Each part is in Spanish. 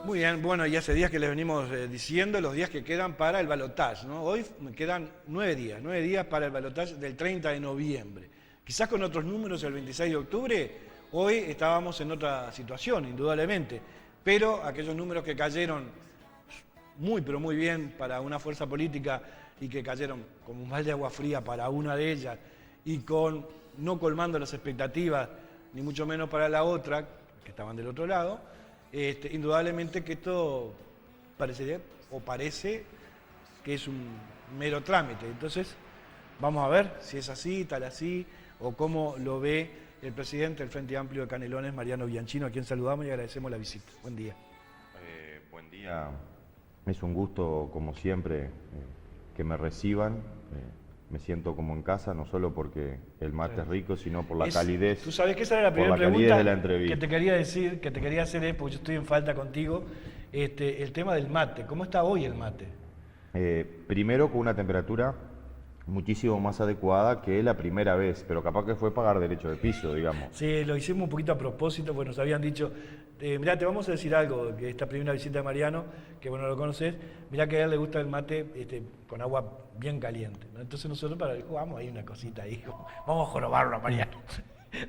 Muy bien, bueno, y hace días que les venimos diciendo los días que quedan para el balotaje, ¿no? Hoy me quedan 9 días para el balotaje del 30 de noviembre. Quizás con otros números el 26 de octubre, hoy estábamos en otra situación, indudablemente, pero aquellos números que cayeron muy, pero muy bien para una fuerza política y que cayeron como un balde de agua fría para una de ellas y no colmando las expectativas, ni mucho menos para la otra, que estaban del otro lado, indudablemente que esto parece que es un mero trámite. Entonces, vamos a ver si es así, tal así, o cómo lo ve el presidente del Frente Amplio de Canelones, Mariano Bianchino, a quien saludamos y agradecemos la visita. Buen día. Buen día. Es un gusto, como siempre, que me reciban. Me siento como en casa, no solo porque el mate es rico, sino por la calidez. Tú sabes que esa era la primera pregunta que te quería decir, que te quería hacer, porque yo estoy en falta contigo, el tema del mate. ¿Cómo está hoy el mate? Primero con una temperatura muchísimo más adecuada que la primera vez, pero capaz que fue pagar derecho de piso, digamos. Sí, lo hicimos un poquito a propósito, porque nos habían dicho, mirá, te vamos a decir algo, que esta primera visita de Mariano, que bueno, lo conoces, mirá que a él le gusta el mate con agua bien caliente, ¿no? Entonces nosotros vamos, hay una cosita ahí, vamos a jorobarlo a Mariano.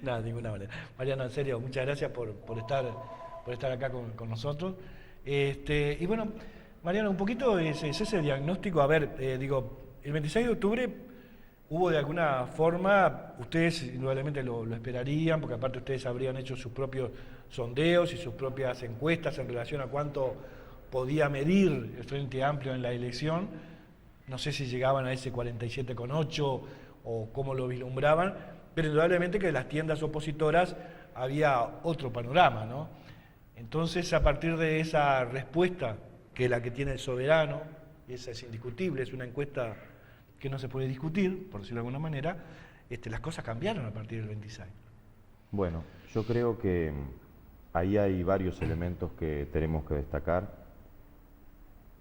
Nada, de ninguna manera. Mariano, en serio, muchas gracias por estar acá con nosotros. Y bueno, Mariano, un poquito es ese diagnóstico, a ver, el 26 de octubre hubo de alguna forma, ustedes indudablemente lo esperarían, porque aparte ustedes habrían hecho sus propios sondeos y sus propias encuestas en relación a cuánto podía medir el Frente Amplio en la elección. No sé si llegaban a ese 47,8 o cómo lo vislumbraban, pero indudablemente que en las tiendas opositoras había otro panorama, ¿no? Entonces, a partir de esa respuesta, que es la que tiene el soberano, y esa es indiscutible, es una encuesta que no se puede discutir, por decirlo de alguna manera, las cosas cambiaron a partir del 26. Bueno, yo creo que ahí hay varios elementos que tenemos que destacar.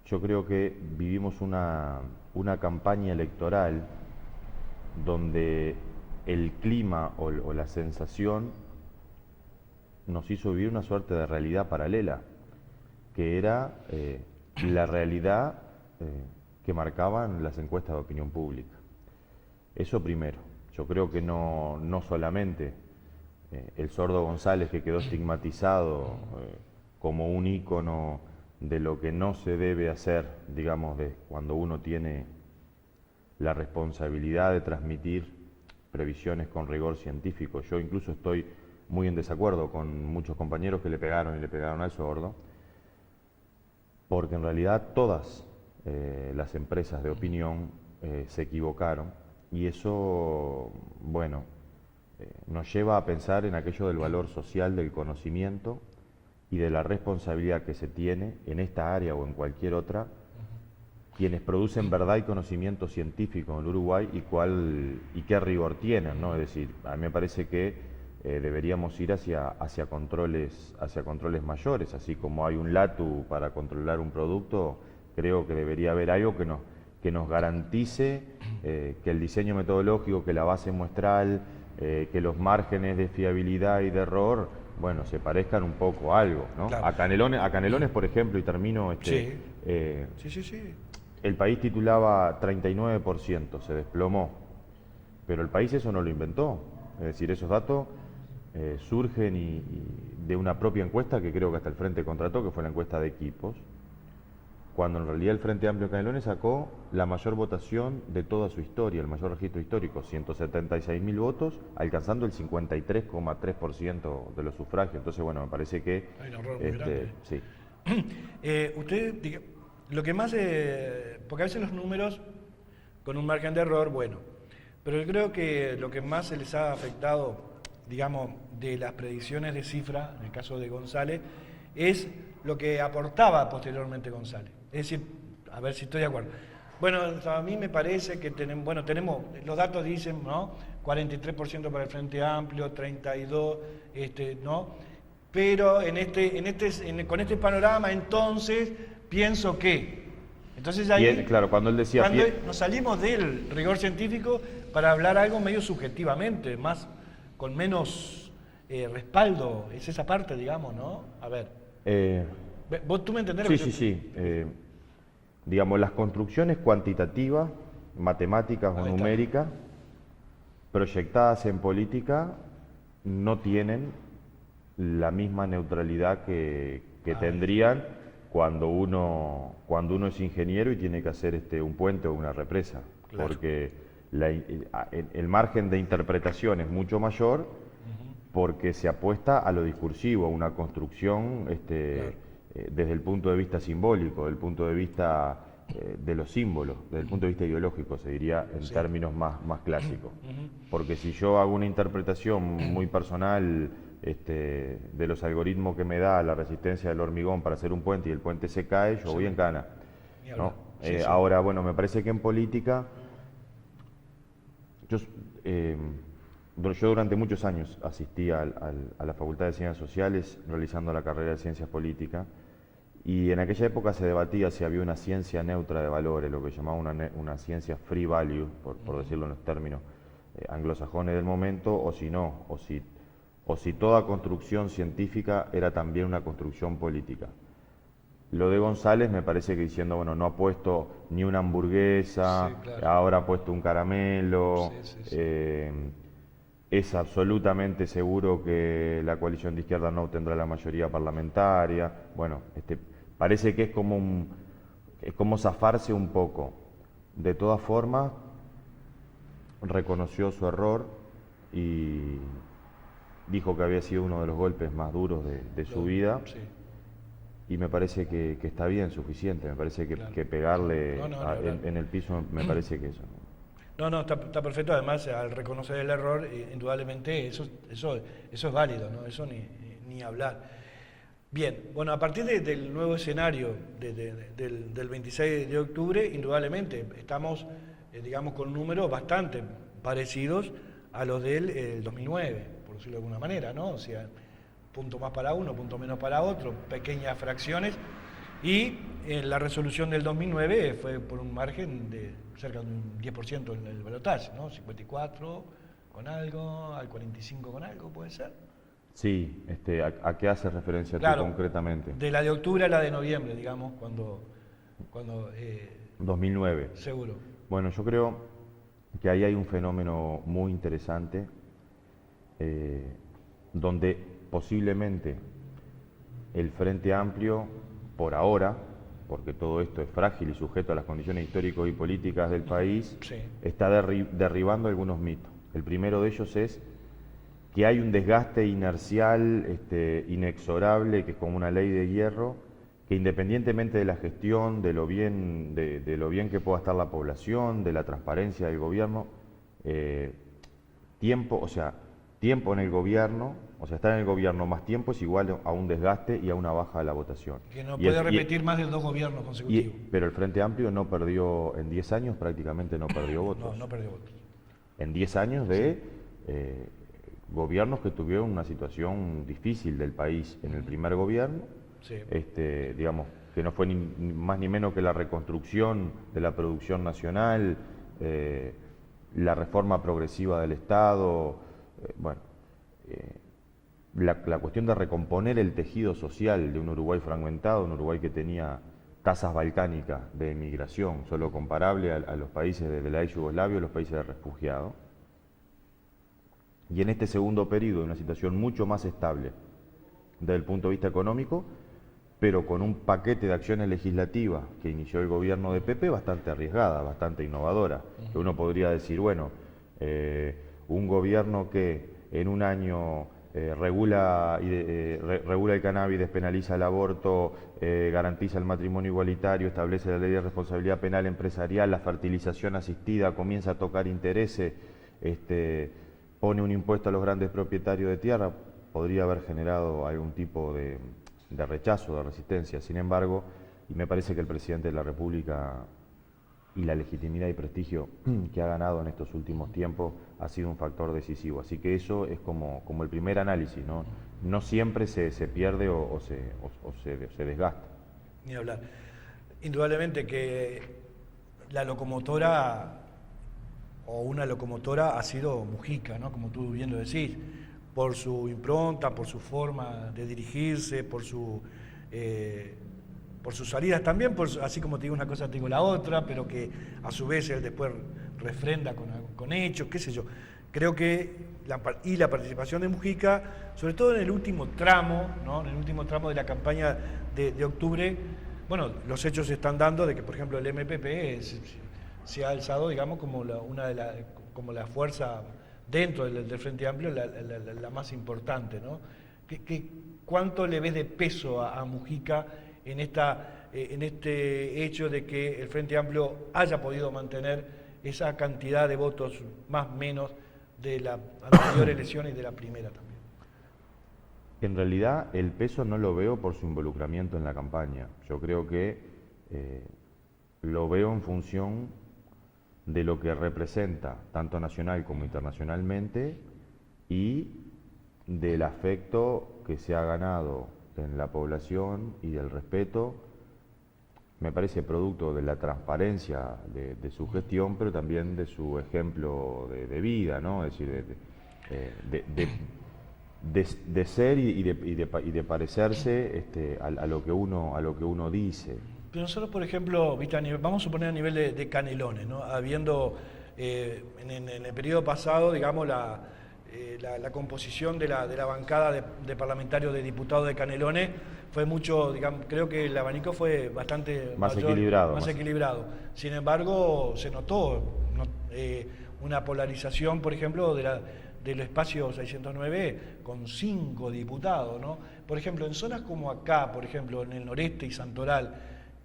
Yo creo que vivimos una campaña electoral donde el clima o la sensación nos hizo vivir una suerte de realidad paralela, que era la realidad que marcaban las encuestas de opinión pública. Eso primero. Yo creo que no solamente el Sordo González, que quedó estigmatizado como un ícono de lo que no se debe hacer, digamos, de cuando uno tiene la responsabilidad de transmitir previsiones con rigor científico. Yo incluso estoy muy en desacuerdo con muchos compañeros que le pegaron al Sordo, porque en realidad todas las empresas de opinión se equivocaron, y eso, bueno, nos lleva a pensar en aquello del valor social del conocimiento y de la responsabilidad que se tiene en esta área o en cualquier otra, quienes producen verdad y conocimiento científico en el Uruguay y qué rigor tienen, ¿no? Es decir, a mí me parece que deberíamos ir hacia controles mayores, así como hay un LATU para controlar un producto. Creo que debería haber algo que nos garantice que el diseño metodológico, que la base muestral, que los márgenes de fiabilidad y de error, bueno, se parezcan un poco a algo, ¿no? Claro. A Canelones, por ejemplo, y termino, sí. El país titulaba 39%, se desplomó, pero el país eso no lo inventó. Es decir, esos datos surgen de una propia encuesta que creo que hasta el Frente contrató, que fue la encuesta de equipos, cuando en realidad el Frente Amplio de Canelones sacó la mayor votación de toda su historia, el mayor registro histórico, 176.000 votos, alcanzando el 53,3% de los sufragios. Entonces, bueno, me parece que... Hay un error muy grande. Sí. Usted, lo que más... porque a veces los números, con un margen de error, bueno, pero yo creo que lo que más se les ha afectado, digamos, de las predicciones de cifra, en el caso de González, es lo que aportaba posteriormente González. Es decir, a ver si estoy de acuerdo. Bueno, a mí me parece que tenemos, los datos dicen, ¿no? 43% para el Frente Amplio, 32%, ¿no? Pero con este panorama, entonces, pienso que... Entonces ahí, claro, cuando él decía... Cuando nos salimos del rigor científico para hablar algo medio subjetivamente, con menos respaldo, es esa parte, digamos, ¿no? A ver. ¿Tú me entendés? Sí, sí, sí. Digamos, las construcciones cuantitativas, matemáticas o Ahí está. numéricas, proyectadas en política, no tienen la misma neutralidad que tendrían cuando uno es ingeniero y tiene que hacer un puente o una represa. Claro. Porque el margen de interpretación es mucho mayor porque se apuesta a lo discursivo, a una construcción Claro. desde el punto de vista simbólico, desde el punto de vista de los símbolos, desde el punto de vista ideológico, se diría en Sí. términos más clásicos. Ujú. Porque si yo hago una interpretación muy personal de los algoritmos que me da la resistencia del hormigón para hacer un puente y el puente se cae, yo voy en cana. Ni hablar. ¿No? Sí, sí. Ahora, bueno, me parece que en política, yo, yo durante muchos años asistí a la Facultad de Ciencias Sociales realizando la carrera de Ciencias Políticas y en aquella época se debatía si había una ciencia neutra de valores, lo que llamaba una ciencia free value, por decirlo en los términos anglosajones del momento, o si no, o si toda construcción científica era también una construcción política. Lo de González me parece que diciendo, bueno, no ha puesto ni una hamburguesa, Sí, claro. ahora ha puesto un caramelo, Sí, sí, sí. es absolutamente seguro que la coalición de izquierda no obtendrá la mayoría parlamentaria. Bueno, parece que es como zafarse un poco. De todas formas, reconoció su error y dijo que había sido uno de los golpes más duros de su vida. Sí. Y me parece que está bien, suficiente. Me parece que, Claro. que pegarle No, ni hablar. en el piso, me parece que eso. No, está perfecto. Además, al reconocer el error, indudablemente eso es válido, ¿no? Eso ni hablar. Bien, bueno, a partir del nuevo escenario del 26 de octubre, indudablemente estamos, digamos, con números bastante parecidos a los del 2009, por decirlo de alguna manera, ¿no? O sea, punto más para uno, punto menos para otro, pequeñas fracciones. Y la resolución del 2009 fue por un margen de cerca de un 10% en el balotaje, ¿no? 54 con algo, al 45 con algo, ¿puede ser? Sí, ¿a qué hace referencia Claro, tú concretamente? de la de octubre a la de noviembre, digamos, cuando 2009. seguro. Bueno, yo creo que ahí hay un fenómeno muy interesante donde posiblemente el Frente Amplio, por ahora, porque todo esto es frágil y sujeto a las condiciones históricas y políticas del país, Sí. está derribando algunos mitos. El primero de ellos es que hay un desgaste inercial, inexorable, que es como una ley de hierro, que independientemente de la gestión, de lo bien que pueda estar la población, de la transparencia del gobierno, tiempo en el gobierno, estar en el gobierno más tiempo es igual a un desgaste y a una baja de la votación. Que no Y puede repetir más de 2 gobiernos consecutivos. pero el Frente Amplio no perdió, en 10 años prácticamente no perdió votos. No perdió votos. En 10 años de gobiernos que tuvieron una situación difícil del país en el primer gobierno, Sí. digamos, que no fue ni más ni menos que la reconstrucción de la producción nacional, la reforma progresiva del Estado, la cuestión de recomponer el tejido social de un Uruguay fragmentado, un Uruguay que tenía tasas balcánicas de emigración, solo comparable a los países de la ex Yugoslavia o los países de refugiados. Y en este segundo periodo, una situación mucho más estable desde el punto de vista económico, pero con un paquete de acciones legislativas que inició el gobierno de Pepe bastante arriesgada, bastante innovadora. Que uno podría decir, bueno, un gobierno que en un año regula el cannabis, despenaliza el aborto, garantiza el matrimonio igualitario, establece la ley de responsabilidad penal empresarial, la fertilización asistida, comienza a tocar intereses, pone un impuesto a los grandes propietarios de tierra, podría haber generado algún tipo de rechazo, de resistencia. Sin embargo, y me parece que el presidente de la República y la legitimidad y prestigio que ha ganado en estos últimos tiempos ha sido un factor decisivo. Así que eso es como el primer análisis, ¿no? No siempre se pierde o se desgasta. Ni hablar. Indudablemente que la locomotora o una locomotora ha sido Mujica, ¿no? Como tú bien lo decís, por su impronta, por su forma de dirigirse, por su por sus salidas también, así como te digo una cosa, te digo la otra, pero que a su vez él después refrenda con hechos, qué sé yo. Creo que la participación de Mujica, sobre todo en el último tramo, ¿no? En el último tramo de la campaña de octubre, bueno, los hechos se están dando de que, por ejemplo, el MPP se ha alzado, digamos, como como la fuerza dentro del Frente Amplio, la más importante, ¿no? ¿Cuánto le ves de peso a Mujica en este hecho de que el Frente Amplio haya podido mantener esa cantidad de votos más o menos de la anterior elección y de la primera también? En realidad el peso no lo veo por su involucramiento en la campaña. Yo creo que lo veo en función de lo que representa, tanto nacional como internacionalmente, y del afecto que se ha ganado en la población y del respeto, me parece producto de la transparencia de su gestión, pero también de su ejemplo de vida, ¿no? Es decir, de ser y de parecerse a lo que uno dice. Pero nosotros, por ejemplo, vamos a suponer a nivel de Canelones, ¿no? Habiendo en el periodo pasado, digamos, la composición de la bancada de parlamentarios de diputados de Canelones fue mucho, digamos, creo que el abanico fue bastante más mayor, equilibrado. más equilibrado. Sin embargo, se notó una polarización, por ejemplo, del espacio 609 con 5 diputados, ¿no? Por ejemplo, en zonas como acá, por ejemplo, en el noreste y Santoral,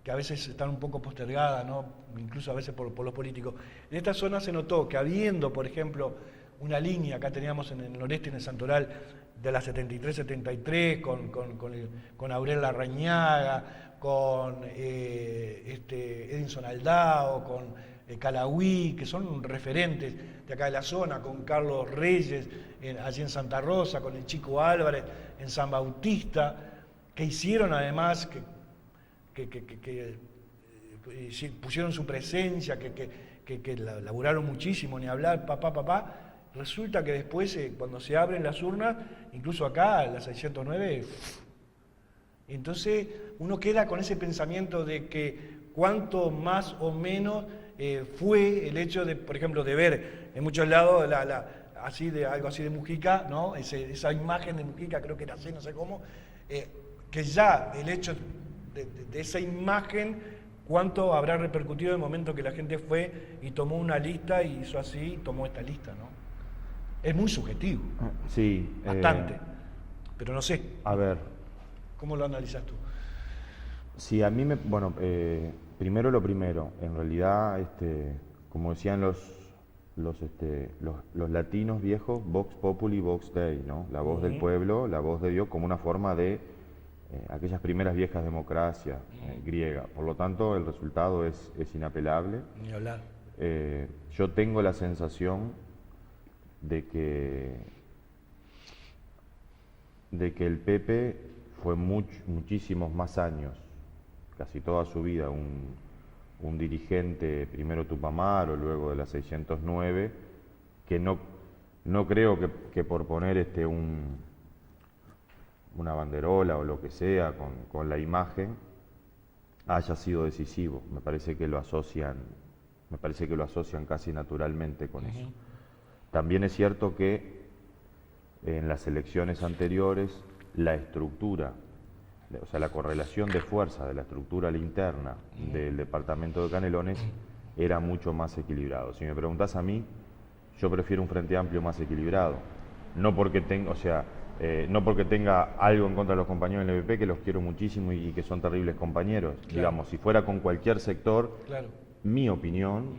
que a veces están un poco postergadas, ¿no? Incluso a veces por los políticos. En esta zona se notó que habiendo, por ejemplo, una línea, acá teníamos en el noreste, en el Santoral, de la 73-73, con Aurel Larrañaga, con Edinson Aldao, con Calagüí, que son referentes de acá de la zona, con Carlos Reyes, allí en Santa Rosa, con el Chico Álvarez, en San Bautista, que hicieron además, que pusieron su presencia, que laburaron muchísimo, ni hablar, papá. Resulta que después, cuando se abren las urnas, incluso acá, en la 609, entonces uno queda con ese pensamiento de que cuánto más o menos fue el hecho de, por ejemplo, de ver en muchos lados algo así de Mujica, ¿no? Esa imagen de Mujica, creo que era así, no sé cómo, que ya el hecho de esa imagen, cuánto habrá repercutido en el momento que la gente fue y tomó una lista y hizo así, tomó esta lista, ¿no? Es muy subjetivo. Sí. Bastante. Pero no sé. A ver. ¿Cómo lo analizas tú? Sí, a mí bueno, primero lo primero. En realidad, como decían los latinos viejos, Vox Populi, Vox Dei, ¿no? La voz del pueblo, la voz de Dios, como una forma de aquellas primeras viejas democracias griegas. Por lo tanto, el resultado es inapelable. Ni hablar. Yo tengo la sensación de que el Pepe fue muchísimos más años, casi toda su vida, un dirigente, primero Tupamar o luego de la 609, que no creo que por poner una banderola o lo que sea con la imagen haya sido decisivo. Me parece que lo asocian casi naturalmente con eso. También es cierto que en las elecciones anteriores la estructura, o sea, la correlación de fuerza de la estructura interna del departamento de Canelones era mucho más equilibrado. Si me preguntás a mí, yo prefiero un Frente Amplio más equilibrado. No porque tenga algo en contra de los compañeros del NPP, que los quiero muchísimo y que son terribles compañeros. Claro. Digamos, si fuera con cualquier sector, claro. Mi opinión,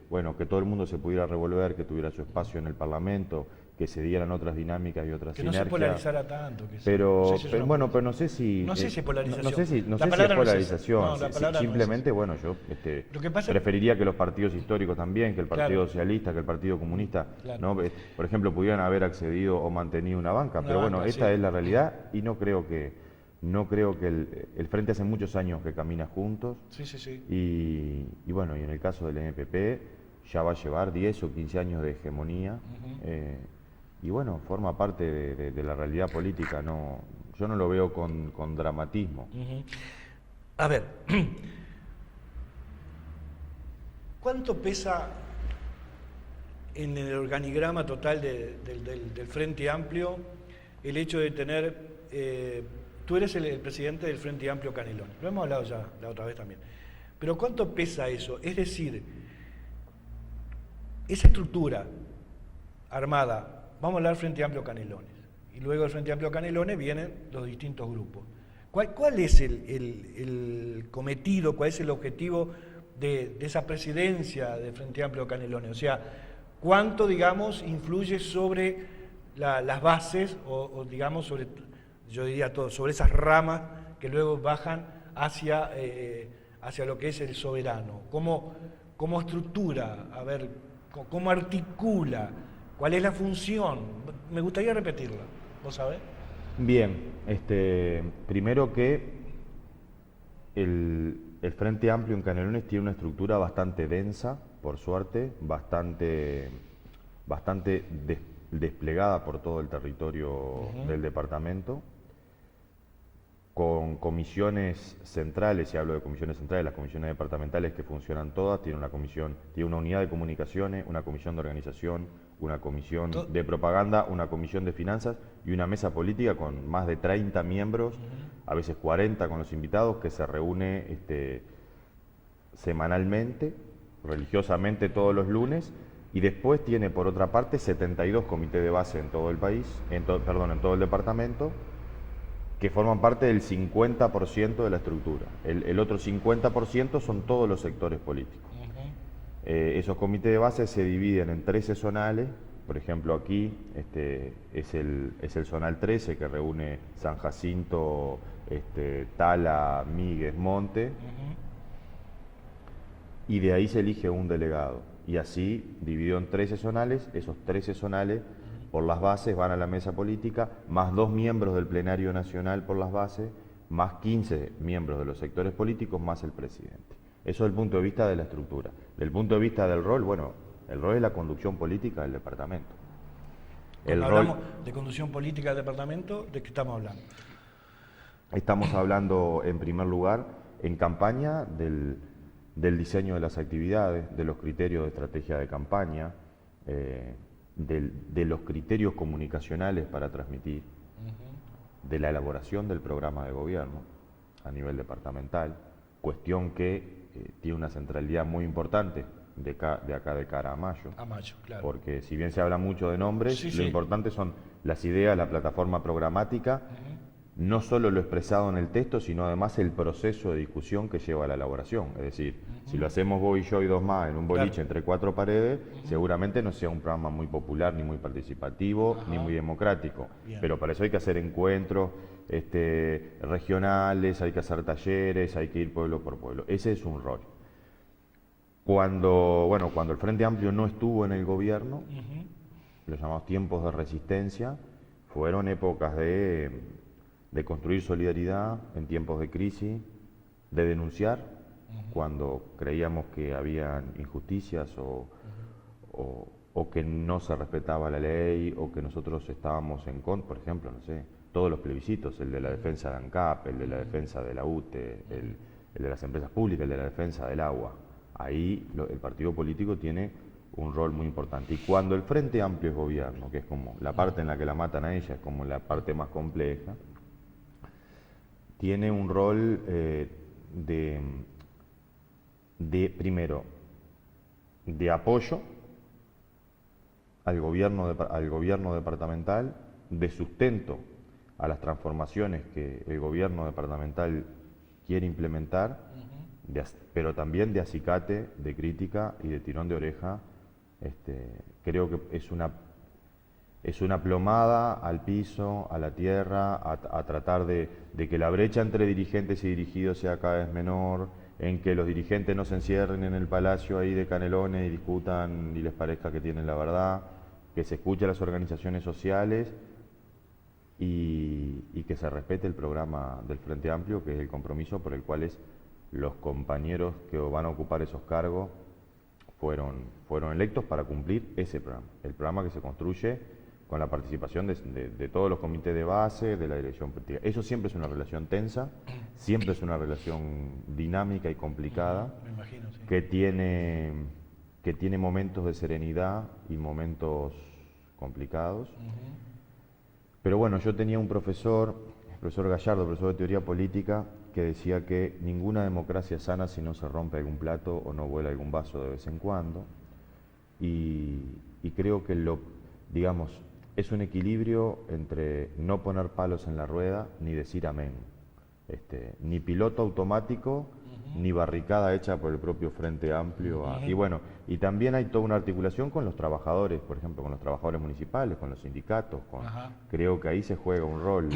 bueno, que todo el mundo se pudiera revolver, que tuviera su espacio en el Parlamento, que se dieran otras dinámicas y otras sinergias. Que no se polarizara tanto. Pero no sé si... No sé si polarización. No sé si es polarización. Simplemente, bueno, yo preferiría que los partidos históricos también, que el Partido Socialista, que el Partido Comunista, ¿no? Por ejemplo, pudieran haber accedido o mantenido una banca. Pero bueno, esta es la realidad y no creo que el Frente hace muchos años que camina juntos. Sí. Y bueno, y en el caso del NPP ya va a llevar 10 o 15 años de hegemonía. Y bueno, forma parte de la realidad política. No, yo no lo veo con dramatismo. A ver, ¿cuánto pesa en el organigrama total del Frente Amplio el hecho de tener, tú eres el presidente del Frente Amplio Canelones, lo hemos hablado ya la otra vez también, pero ¿cuánto pesa eso? Es decir, esa estructura armada, vamos a hablar Frente Amplio Canelones, y luego del Frente Amplio Canelones vienen los distintos grupos. ¿Cuál es el cometido, cuál es el objetivo de esa presidencia de Frente Amplio Canelones? O sea, ¿cuánto, digamos, influye sobre las bases o digamos, sobre, yo diría todo, sobre esas ramas que luego bajan hacia lo que es el soberano? ¿Cómo estructura? A ver, ¿cómo articula? ¿Cuál es la función? Me gustaría repetirla, ¿vos sabés? Bien, primero que el Frente Amplio en Canelones tiene una estructura bastante densa, por suerte, bastante desplegada por todo el territorio del departamento, con comisiones centrales, y hablo de comisiones centrales, las comisiones departamentales que funcionan todas, tiene una unidad de comunicaciones, una comisión de organización, una comisión de propaganda, una comisión de finanzas y una mesa política con más de 30 miembros, a veces 40 con los invitados, que se reúne semanalmente, religiosamente todos los lunes, y después tiene por otra parte 72 comités de base en todo el país, en todo el departamento, que forman parte del 50% de la estructura. El otro 50% son todos los sectores políticos. Esos comités de base se dividen en 13 zonales. Por ejemplo, aquí es el zonal 13, que reúne San Jacinto, Tala, Míguez, Monte, y de ahí se elige un delegado. Y así, dividido en 13 zonales, esos 13 zonales por las bases van a la mesa política, más 2 miembros del plenario nacional por las bases, más 15 miembros de los sectores políticos, más el presidente. Eso desde el punto de vista de la estructura. Desde el punto de vista del rol, bueno, el rol es la conducción política del departamento. Cuando hablamos de conducción política del departamento, ¿de qué estamos hablando? Estamos hablando, en primer lugar, en campaña del diseño de las actividades, de los criterios de estrategia de campaña, de los criterios comunicacionales para transmitir, de la elaboración del programa de gobierno a nivel departamental, cuestión que tiene una centralidad muy importante de acá de cara a mayo. A mayo, claro. Porque si bien se habla mucho de nombres, lo importante son las ideas, la plataforma programática, no solo lo expresado en el texto, sino además el proceso de discusión que lleva a la elaboración. Es decir, si lo hacemos vos y yo y dos más en un boliche entre 4 paredes, seguramente no sea un programa muy popular, ni muy participativo, ni muy democrático. Bien. Pero para eso hay que hacer encuentros regionales, hay que hacer talleres, hay que ir pueblo por pueblo. Ese es un rol. Cuando el Frente Amplio no estuvo en el gobierno, los llamados tiempos de resistencia, fueron épocas de construir solidaridad en tiempos de crisis, de denunciar cuando creíamos que habían injusticias o que no se respetaba la ley, o que nosotros estábamos en contra, por ejemplo, no sé, todos los plebiscitos, el de la defensa de ANCAP, el de la defensa de la UTE, el de las empresas públicas, el de la defensa del agua. Ahí el partido político tiene un rol muy importante. Y cuando el Frente Amplio es gobierno, que es como la parte en la que la matan a ella, es como la parte más compleja, tiene un rol primero, de apoyo al gobierno departamental, de sustento a las transformaciones que el gobierno departamental quiere implementar, pero también de acicate, de crítica y de tirón de oreja. Creo que es una plomada al piso, a la tierra, a tratar de que la brecha entre dirigentes y dirigidos sea cada vez menor, en que los dirigentes no se encierren en el palacio ahí de Canelones y discutan y les parezca que tienen la verdad, que se escuche a las organizaciones sociales y que se respete el programa del Frente Amplio, que es el compromiso por el cual los compañeros que van a ocupar esos cargos fueron electos para cumplir ese programa, el programa que se construye con la participación de todos los comités de base, de la dirección política. Eso siempre es una relación tensa, siempre es una relación dinámica y complicada, Me imagino, sí. que tiene momentos de serenidad y momentos complicados. Pero bueno, yo tenía un profesor, el profesor Gallardo, profesor de teoría política, que decía que ninguna democracia es sana si no se rompe algún plato o no vuela algún vaso de vez en cuando. Y creo que digamos, es un equilibrio entre no poner palos en la rueda ni decir amén. Ni piloto automático, ni barricada hecha por el propio Frente Amplio. Y bueno, y también hay toda una articulación con los trabajadores, por ejemplo, con los trabajadores municipales, con los sindicatos. Creo que ahí se juega un rol.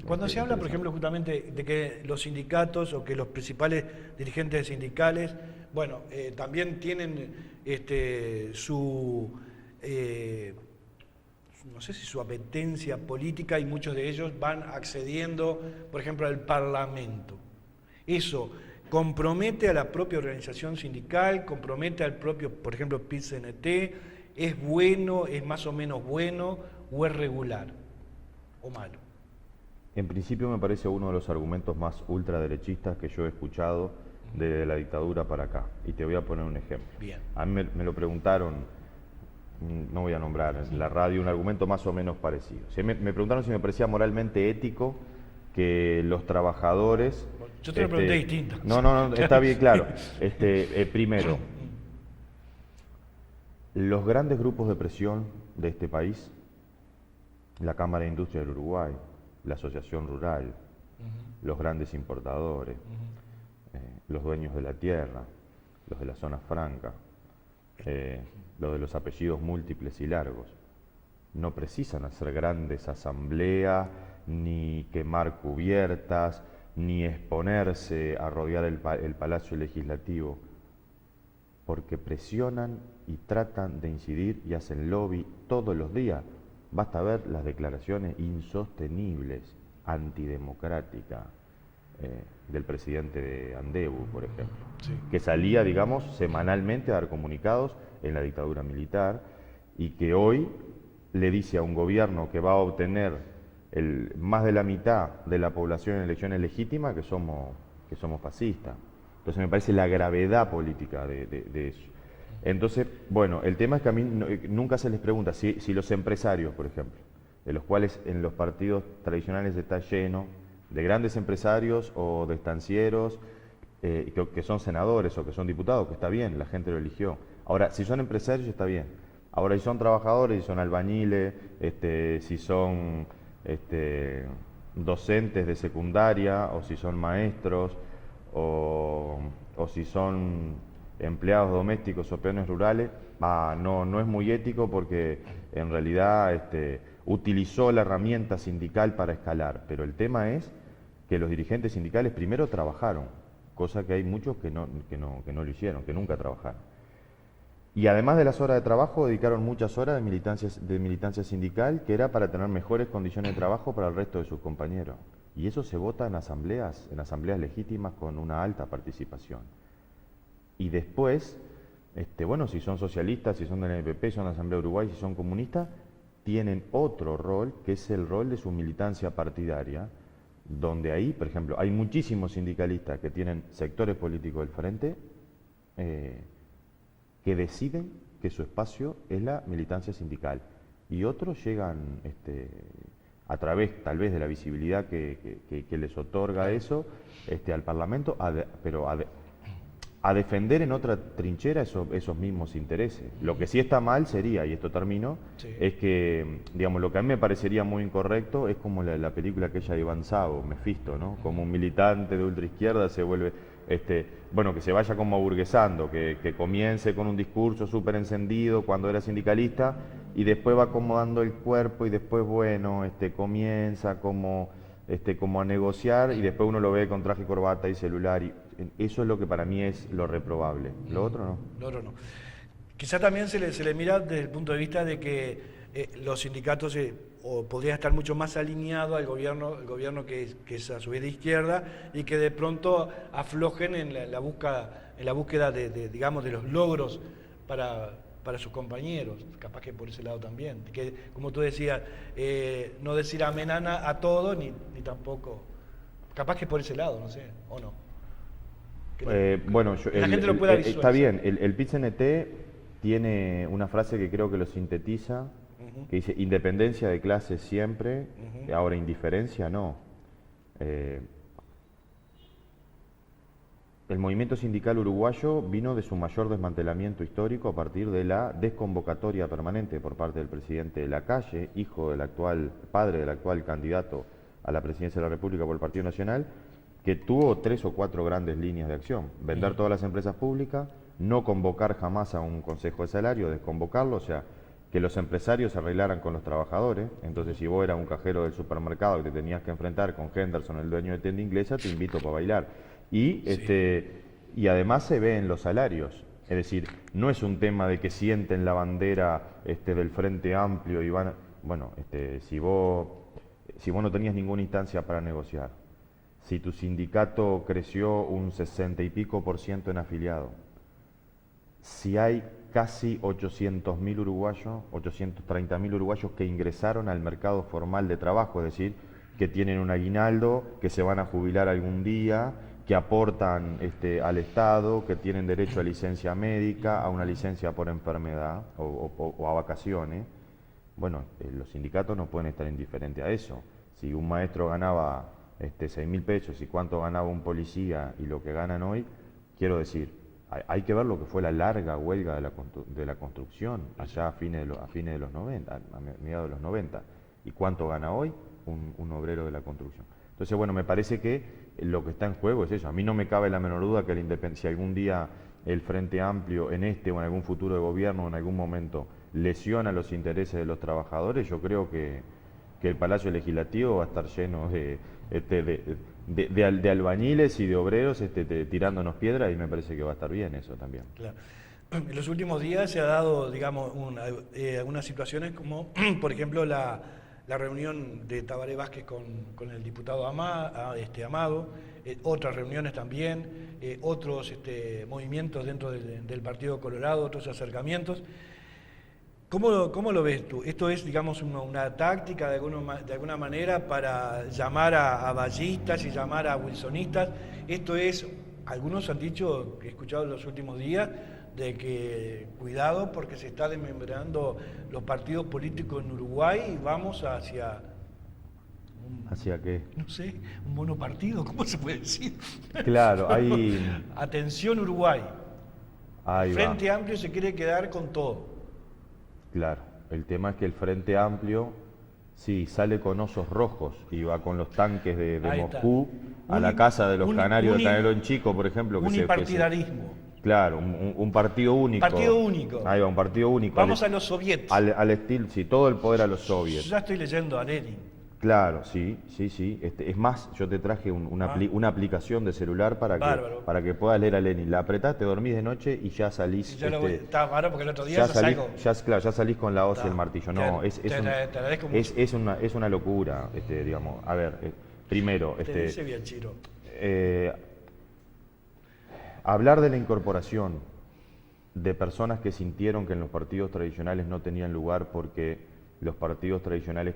Cuando se habla, por ejemplo, justamente de que los sindicatos o que los principales dirigentes sindicales, bueno, también tienen su... no sé si su apetencia política, y muchos de ellos van accediendo, por ejemplo, al Parlamento. Eso compromete a la propia organización sindical, compromete al propio, por ejemplo, PIT-CNT, ¿es bueno, es más o menos bueno o es regular o malo? En principio me parece uno de los argumentos más ultraderechistas que yo he escuchado desde la dictadura para acá. Y te voy a poner un ejemplo. Bien. A mí me lo preguntaron, no voy a nombrar, en la radio, un argumento más o menos parecido. Me preguntaron si me parecía moralmente ético que los trabajadores... Yo te lo pregunté distinto. No, está bien claro. Primero, los grandes grupos de presión de este país, la Cámara de Industria del Uruguay, la Asociación Rural, los grandes importadores, los dueños de la tierra, los de la zona franca, los de los apellidos múltiples y largos, no precisan hacer grandes asambleas, ni quemar cubiertas, ni exponerse a rodear el Palacio Legislativo, porque presionan y tratan de incidir y hacen lobby todos los días. Basta ver las declaraciones insostenibles, antidemocráticas, del presidente de Andebu, por ejemplo, que salía, digamos, semanalmente a dar comunicados en la dictadura militar, y que hoy le dice a un gobierno que va a obtener más de la mitad de la población en elecciones legítimas que somos fascistas. Entonces me parece la gravedad política de eso. Entonces, bueno, el tema es que a mí nunca se les pregunta si los empresarios, por ejemplo, de los cuales en los partidos tradicionales está lleno, de grandes empresarios o de estancieros, que son senadores o que son diputados, que está bien, la gente lo eligió. Ahora, si son empresarios está bien. Ahora, si son trabajadores, si son albañiles, si son docentes de secundaria, o si son maestros, o si son empleados domésticos o peones rurales, no es muy ético, porque en realidad utilizó la herramienta sindical para escalar. Pero el tema es que los dirigentes sindicales primero trabajaron, cosa que hay muchos que no lo hicieron, que nunca trabajaron. Y además de las horas de trabajo, dedicaron muchas horas de militancia sindical, que era para tener mejores condiciones de trabajo para el resto de sus compañeros. Y eso se vota en asambleas legítimas con una alta participación. Y después, bueno, si son socialistas, si son del NPP, si son de Asamblea Uruguay, si son comunistas, tienen otro rol, que es el rol de su militancia partidaria, donde ahí, por ejemplo, hay muchísimos sindicalistas que tienen sectores políticos del frente, que deciden que su espacio es la militancia sindical, y otros llegan a través tal vez de la visibilidad que les otorga eso al Parlamento, pero a defender en otra trinchera esos mismos intereses. Lo que sí está mal sería, y esto termino, es que, digamos, lo que a mí me parecería muy incorrecto es como la película aquella de Iván Savo, Mefisto, ¿no? Como un militante de ultraizquierda se vuelve, bueno, que se vaya como aburguesando, que comience con un discurso súper encendido cuando era sindicalista, y después va acomodando el cuerpo, y después, bueno, comienza como a negociar, y después uno lo ve con traje, corbata y celular, y eso es lo que para mí es lo reprobable. Lo otro no. Lo otro no. Quizá también se le mira desde el punto de vista de que los sindicatos podrían estar mucho más alineados al gobierno, el gobierno que es a su vez de izquierda, y que de pronto aflojen en la búsqueda de, digamos, de los logros para para sus compañeros, capaz que por ese lado también. Que, como tú decías, no decir amenana a todo, ni tampoco, capaz que por ese lado, no sé, o no. Bueno, Que la gente lo pueda visualizar. está bien, el PIT-CNT tiene una frase que creo que lo sintetiza, que dice independencia de clases siempre, ahora indiferencia no. El movimiento sindical uruguayo vino de su mayor desmantelamiento histórico a partir de la desconvocatoria permanente por parte del presidente Lacalle, hijo del actual, padre del actual candidato a la presidencia de la República por el Partido Nacional, que tuvo 3 o 4 grandes líneas de acción. Vender todas las empresas públicas, no convocar jamás a un consejo de salario, desconvocarlo, o sea, que los empresarios se arreglaran con los trabajadores. Entonces, si vos eras un cajero del supermercado y te tenías que enfrentar con Henderson, el dueño de tienda inglesa, te invito para bailar. Y, y además se ve en los salarios. Es decir, no es un tema de que sienten la bandera del Frente Amplio y van... Bueno, si vos no tenías ninguna instancia para negociar, si tu sindicato creció un 60 y pico % en afiliados, si hay casi 800.000 uruguayos, 830.000 uruguayos que ingresaron al mercado formal de trabajo, es decir, que tienen un aguinaldo, que se van a jubilar algún día, que aportan al Estado, que tienen derecho a licencia médica, a una licencia por enfermedad o a vacaciones. Bueno, los sindicatos no pueden estar indiferentes a eso. Si un maestro ganaba 6.000 pesos y cuánto ganaba un policía y lo que ganan hoy, quiero decir, hay que ver lo que fue la larga huelga de la construcción allá a fines de los 90, a mediados de los 90. ¿Y cuánto gana hoy un obrero de la construcción? Entonces, bueno, me parece que lo que está en juego es eso. A mí no me cabe la menor duda que si algún día el Frente Amplio en o en algún futuro de gobierno en algún momento lesiona los intereses de los trabajadores, yo creo que el Palacio Legislativo va a estar lleno de albañiles y de obreros tirándonos piedras, y me parece que va a estar bien eso también. Claro. En los últimos días se ha dado, digamos, algunas situaciones como, por ejemplo, la reunión de Tabaré Vázquez con el diputado Amado, otras reuniones también, otros movimientos dentro del Partido Colorado, otros acercamientos. ¿Cómo lo ves tú? ¿Esto es, digamos, una táctica de alguna manera para llamar a ballistas y llamar a wilsonistas? Esto es, algunos han dicho, que he escuchado en los últimos días, de que cuidado porque se está desmembrando los partidos políticos en Uruguay y vamos hacia... ¿Hacia qué? No sé, un monopartido, ¿cómo se puede decir? Claro, hay... Atención Uruguay. Ahí El va. Frente Amplio se quiere quedar con todo. Claro, el tema es que el Frente Amplio, sí, sale con osos rojos y va con los tanques de Moscú a la casa de los canarios de Canelón Chico, por ejemplo. Unipartidarismo. Claro, un partido único. Partido único. Ahí va, un partido único. Vamos a los soviets. Al estilo, sí, todo el poder a los soviets. Yo ya estoy leyendo a Lenin. Claro, sí. Es más, yo te traje una aplicación de celular para que puedas leer a Lenin. La apretás, te dormís de noche y ya salís. Ya está barato porque el otro día salgo. Ya salís con la hoz y el martillo. No, te agradezco mucho. Es una locura, digamos. A ver, primero, Te dice bien, Chiro. Hablar de la incorporación de personas que sintieron que en los partidos tradicionales no tenían lugar porque los partidos tradicionales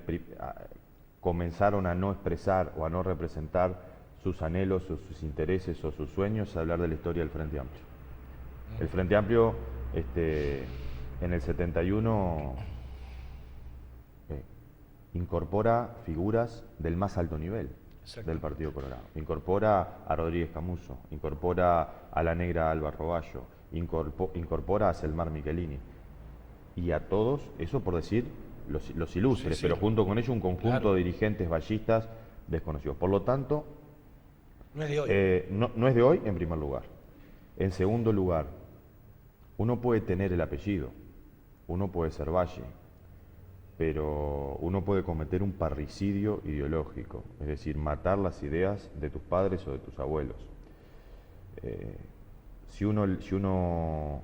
comenzaron a no expresar o a no representar sus anhelos o sus intereses o sus sueños, hablar de la historia del Frente Amplio. El Frente Amplio, en el 71, incorpora figuras del más alto nivel del Partido Colorado. Incorpora a Rodríguez Camuso, incorpora a la negra Alba Roballo, incorpora a Selmar Michelini. Y a todos, eso por decir los ilustres, pero junto con ellos un conjunto de dirigentes ballistas desconocidos. Por lo tanto, no es de hoy. No es de hoy, en primer lugar. En segundo lugar, uno puede tener el apellido, uno puede ser Valle, pero uno puede cometer un parricidio ideológico, es decir, matar las ideas de tus padres o de tus abuelos. Si uno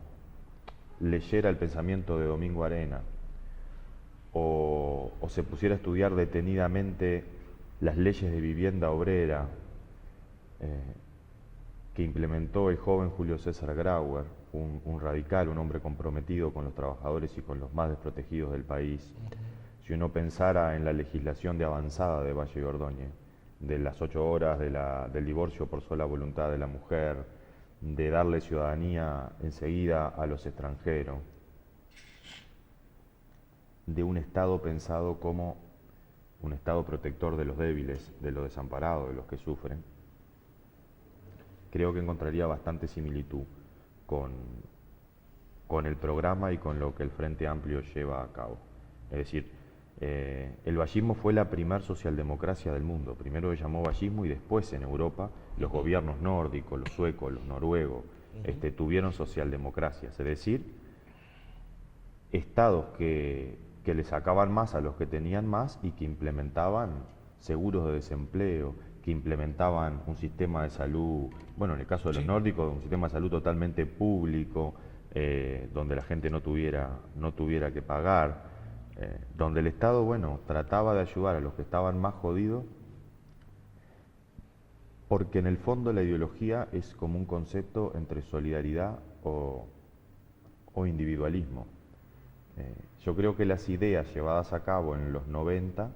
leyera el pensamiento de Domingo Arena o se pusiera a estudiar detenidamente las leyes de vivienda obrera que implementó el joven Julio César Grauer, un radical, un hombre comprometido con los trabajadores y con los más desprotegidos del país. Si uno pensara en la legislación de avanzada de Valle y Ordóñez, de las 8 horas del divorcio por sola voluntad de la mujer, de darle ciudadanía enseguida a los extranjeros, de un Estado pensado como un Estado protector de los débiles, de los desamparados, de los que sufren, creo que encontraría bastante similitud con el programa y con lo que el Frente Amplio lleva a cabo. Es decir, el vallismo fue la primer socialdemocracia del mundo. Primero se llamó vallismo y después en Europa los gobiernos nórdicos, los suecos, los noruegos, tuvieron socialdemocracias. Es decir, estados que le sacaban más a los que tenían más y que implementaban seguros de desempleo, que implementaban un sistema de salud, bueno, en el caso de los nórdicos, un sistema de salud totalmente público, donde la gente no tuviera que pagar, donde el Estado, bueno, trataba de ayudar a los que estaban más jodidos, porque en el fondo la ideología es como un concepto entre solidaridad o individualismo. Yo creo que las ideas llevadas a cabo en los 90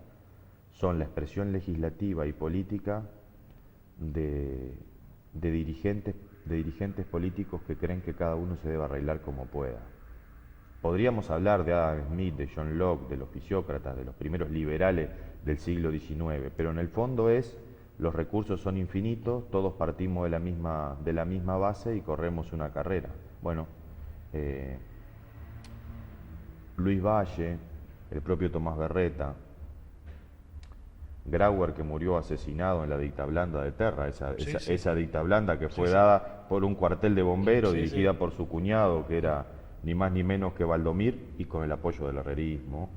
son la expresión legislativa y política de dirigentes políticos que creen que cada uno se debe arreglar como pueda. Podríamos hablar de Adam Smith, de John Locke, de los fisiócratas, de los primeros liberales del siglo XIX, pero en el fondo los recursos son infinitos, todos partimos de la misma base y corremos una carrera. Bueno, Luis Valle, el propio Tomás Berreta, Grauer, que murió asesinado en la dicta blanda de Terra, esa dicta blanda que fue dada por un cuartel de bomberos dirigida por su cuñado, que era ni más ni menos que Valdomir, y con el apoyo del herrerismo,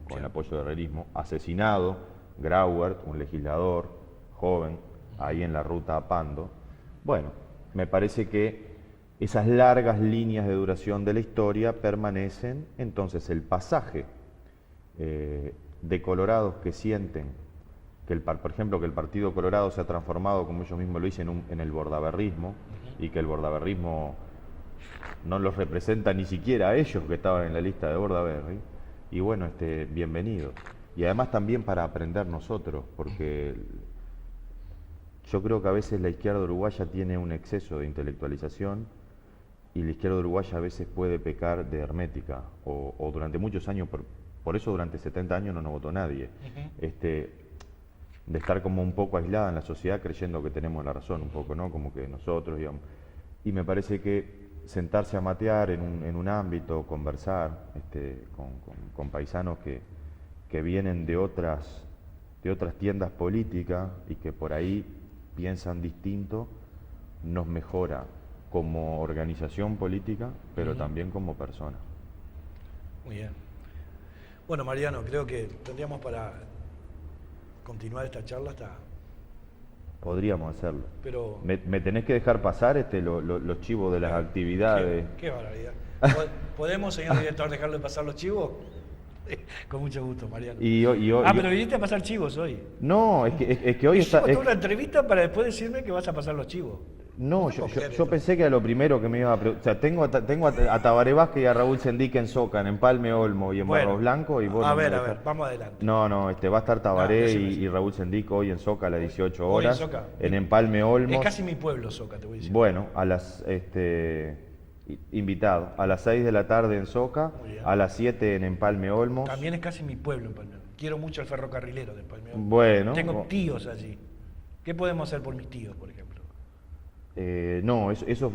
asesinado Grauer, un legislador joven, ahí en la ruta a Pando. Bueno, me parece que esas largas líneas de duración de la historia permanecen. Entonces el pasaje de colorados que sienten que por ejemplo, que el Partido Colorado se ha transformado, como ellos mismos lo dicen, en el bordaberrismo, y que el bordaberrismo no los representa ni siquiera a ellos que estaban en la lista de Bordaberry, y bueno, bienvenido. Y además también para aprender nosotros, porque yo creo que a veces la izquierda uruguaya tiene un exceso de intelectualización, y la izquierda uruguaya a veces puede pecar de hermética, o durante muchos años, por eso durante 70 años no nos votó nadie, de estar como un poco aislada en la sociedad creyendo que tenemos la razón un poco, ¿no? Como que nosotros, digamos. Y me parece que sentarse a matear en un ámbito, conversar con paisanos que vienen de otras tiendas políticas y que por ahí piensan distinto, nos mejora como organización política, pero también como persona. Muy bien. Bueno, Mariano, creo que tendríamos para continuar esta charla hasta... Podríamos hacerlo. Pero... Me tenés que dejar pasar los chivos de las actividades. Qué barbaridad. ¿Podemos, señor director, dejarle pasar los chivos? Con mucho gusto, Mariano. Pero viniste a pasar chivos hoy. No, es que hoy está... una entrevista para después decirme que vas a pasar los chivos. No, yo pensé que era lo primero que me iba a preguntar. O sea, tengo a Tabaré Vázquez y a Raúl Sendique en Soca, en Empalme Olmo y en Barros Blancos. Y vos a ver, vamos adelante. No, va a estar Tabaré y Raúl Sendique hoy en Soca a las 18 horas. En Empalme Olmo. Es casi mi pueblo, Soca, te voy a decir. Bueno, invitado, a las 6 de la tarde en Soca, a las 7 en Empalme Olmos. También es casi mi pueblo, Empalme Olmos. Quiero mucho el ferrocarrilero de Empalme Olmos. Bueno. Tengo tíos allí. ¿Qué podemos hacer por mis tíos, por ejemplo? No, eso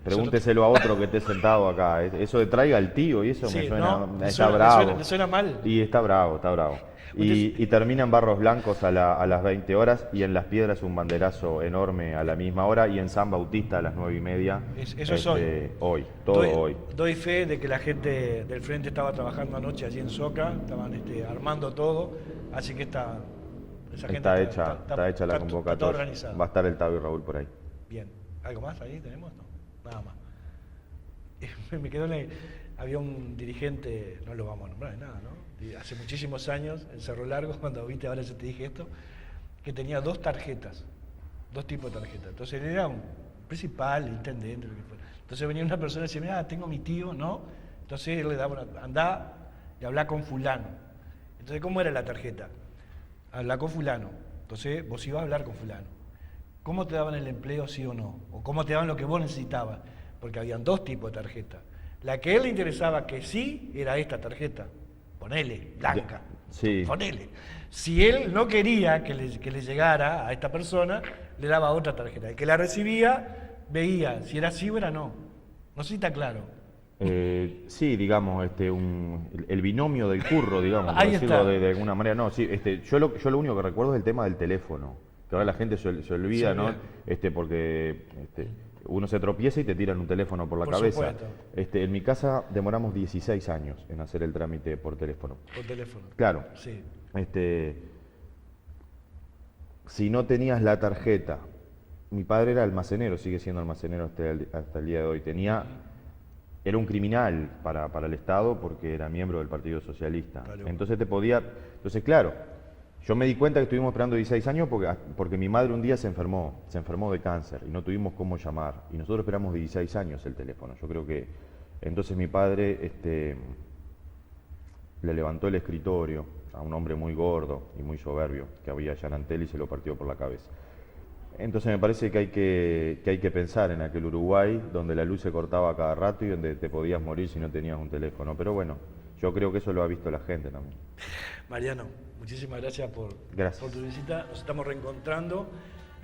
pregúnteselo a otro que esté sentado acá. Eso de traiga al tío y eso me suena, está bravo. ¿Le suena mal? Y está bravo. Y termina en Barros Blancos a las 20 horas y en Las Piedras un banderazo enorme a la misma hora y en San Bautista a las 9:30. Eso es hoy. Hoy. Doy fe de que la gente del frente estaba trabajando anoche allí en Soca, estaban armando todo, así que esa gente está hecha la convocatoria. Está organizado. Va a estar el Tavo y Raúl por ahí. Bien. ¿Algo más ahí tenemos? No, nada más. Me quedó había un dirigente, no lo vamos a nombrar, nada, ¿no? Hace muchísimos años, en Cerro Largo, cuando viste, ahora yo te dije esto, que tenía dos tipos de tarjetas. Entonces él era principal, el intendente, lo que fuera. Entonces venía una persona y decía, mira, tengo mi tío, ¿no? Entonces él le daba andá y hablá con fulano. Entonces, ¿cómo era la tarjeta? Hablar con fulano. Entonces vos ibas a hablar con fulano. ¿Cómo te daban el empleo, sí o no? ¿O cómo te daban lo que vos necesitabas? Porque habían dos tipos de tarjeta. La que a él le interesaba que sí era esta tarjeta. Ponele, blanca. Sí. Ponele. Si él no quería que le llegara a esta persona, le daba otra tarjeta. El que la recibía veía si era sí o era no. No sé si está claro. Sí, digamos, el binomio del curro, digamos, por Ahí decirlo está. de alguna manera. No, sí, yo lo único que recuerdo es el tema del teléfono, que ahora la gente se olvida, Se ¿no? olvida. Porque uno se tropieza y te tiran un teléfono por la Por cabeza. supuesto. En mi casa demoramos 16 años en hacer el trámite por teléfono. Por teléfono. Claro. Sí. Si no tenías la tarjeta, mi padre era almacenero, sigue siendo almacenero hasta el día de hoy, era un criminal para el Estado porque era miembro del Partido Socialista. Claro. Entonces claro, yo me di cuenta que estuvimos esperando 16 años porque mi madre un día se enfermó de cáncer y no tuvimos cómo llamar. Y nosotros esperamos 16 años el teléfono. Yo creo que entonces mi padre le levantó el escritorio a un hombre muy gordo y muy soberbio que había allá en Antel y se lo partió por la cabeza. Entonces me parece que hay que pensar en aquel Uruguay donde la luz se cortaba a cada rato y donde te podías morir si no tenías un teléfono. Pero bueno, yo creo que eso lo ha visto la gente también. Mariano, muchísimas gracias por tu visita. Nos estamos reencontrando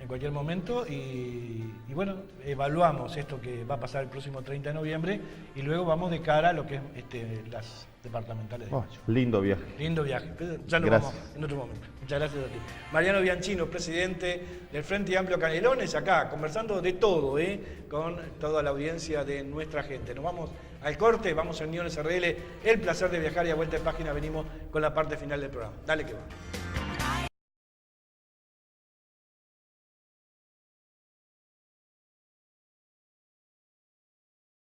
en cualquier momento y bueno, evaluamos esto que va a pasar el próximo 30 de noviembre y luego vamos de cara a lo que es las departamentales de mayo. Lindo viaje. Lindo viaje, pero ya nos Gracias. vamos en otro momento. Muchas gracias a ti. Mariano Bianchino, presidente del Frente Amplio Canelones, acá conversando de todo, con toda la audiencia de nuestra gente. Nos vamos al corte, vamos a Uniones RL, el placer de viajar y a vuelta de página venimos con la parte final del programa. Dale que va.